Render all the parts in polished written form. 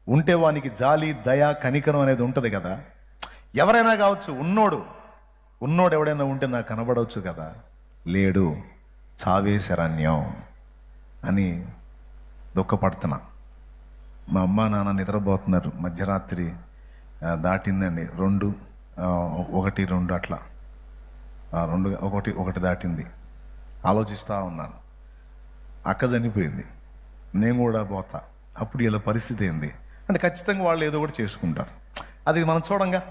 ఉంటే వానికి జాలి, దయ, కనికరం అనేది ఉంటుంది కదా. ఎవరైనా కావచ్చు, ఉన్నోడు ఎవడైనా ఉంటే నాకు కనబడవచ్చు కదా. లేడు, చావే శరణ్యం అని దుఃఖపడుతున్నా. మా అమ్మ నాన్న నిద్రపోతున్నారు. మధ్యరాత్రి దాటిందండి. 2, 1, 2 అట్లా 2, 1 దాటింది. ఆలోచిస్తూ ఉన్నాను. అక్క చనిపోయింది, నేను కూడా పోతా. అప్పుడు వీళ్ళ పరిస్థితి ఏంది అంటే ఖచ్చితంగా వాళ్ళు ఏదో ఒకటి చేసుకుంటారు. అది మనం చూడంగా,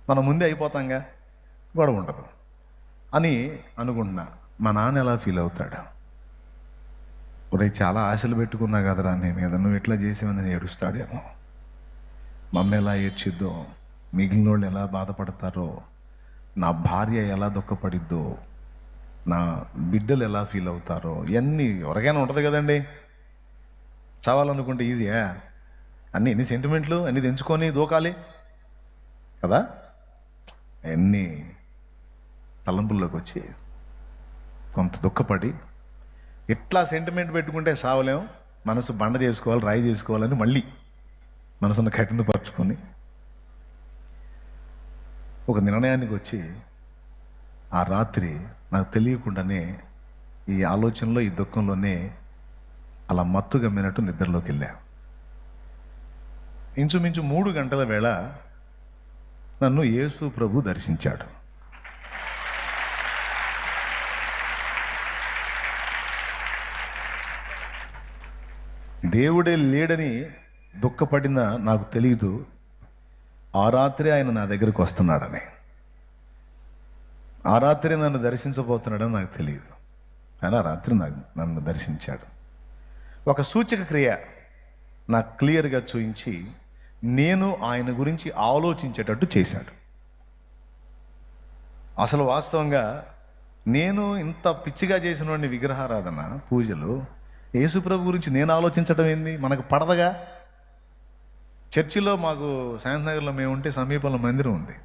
మనం ముందే అయిపోతాంగా, గొడవ ఉండదు అని అనుకుంటున్నా. మా నాన్న ఎలా ఫీల్ అవుతాడు? ఒరే, చాలా ఆశలు పెట్టుకున్నా కదరా నీ మీద, నువ్వు ఎట్లా చేసేవని ఏడుస్తాడేమో. మా అమ్మ ఎలా ఏడ్చిద్దో, మిగిలిన వాళ్ళు ఎలా బాధపడతారో, నా భార్య ఎలా దుఃఖపడిద్దో, నా బిడ్డలు ఎలా ఫీల్ అవుతారో, ఇవన్నీ ఎవరికైనా ఉంటుంది కదండి. చావాలనుకుంటే ఈజీయా? ఎన్ని సెంటిమెంట్లు అన్నీ తెంచుకొని దూకాలి కదా. అన్నీ తలంపుల్లోకి వచ్చి కొంత దుఃఖపడి ఎట్లా సెంటిమెంట్ పెట్టుకుంటే సావలేం, మనసు బండ చేసుకోవాలి, రాయి చేసుకోవాలని మళ్ళీ మనసును కఠినపరుచుకొని ఒక నిర్ణయానికి వచ్చి ఆ రాత్రి నాకు తెలియకుండానే ఈ ఆలోచనలో, ఈ దుఃఖంలోనే అలా మత్తు గమ్మినట్టు నిద్రలోకి వెళ్ళా. ఇంచుమించు 3 గంటల వేళ నన్ను యేసు ప్రభు దర్శించాడు. దేవుడే లేడని దుఃఖపడిన నాకు తెలియదు, ఆ రాత్రి ఆయన నా దగ్గరికి వస్తున్నాడని, ఆ రాత్రి నన్ను దర్శించబోతున్నాడని నాకు తెలియదు. ఆయన ఆ రాత్రి నన్ను దర్శించాడు. ఒక సూచక క్రియ నాకు క్లియర్గా చూపించి నేను ఆయన గురించి ఆలోచించేటట్టు చేశాడు. అసలు వాస్తవంగా నేను ఇంత పిచ్చిగా చేసిన వాడిని, విగ్రహారాధన, పూజలు, యేసుప్రభు గురించి నేను ఆలోచించడం ఏంది? మనకు పడదగా. చర్చిలో మాకు శాంతినగర్లో మేము ఉంటే సమీపంలో మందిరం ఉంది.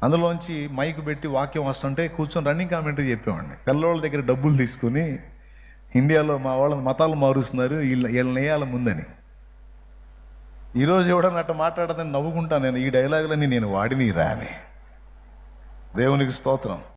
అందులోంచి మైక్ పెట్టి వాక్యం వస్తుంటే కూర్చొని రన్నింగ్ కామెంటరీ చెప్పేవాడిని. పిల్లవాళ్ళ దగ్గర డబ్బులు తీసుకుని, ఇండియాలో మా వాళ్ళని మతాలు మారుస్తున్నారు, వీళ్ళని వేయాలి ముందని. ఈరోజు ఎవడన్నా అట్లా మాట్లాడదని నవ్వుకుంటాను నేను. ఈ డైలాగులన్నీ నేను వాడిని రాని. దేవునికి స్తోత్రం.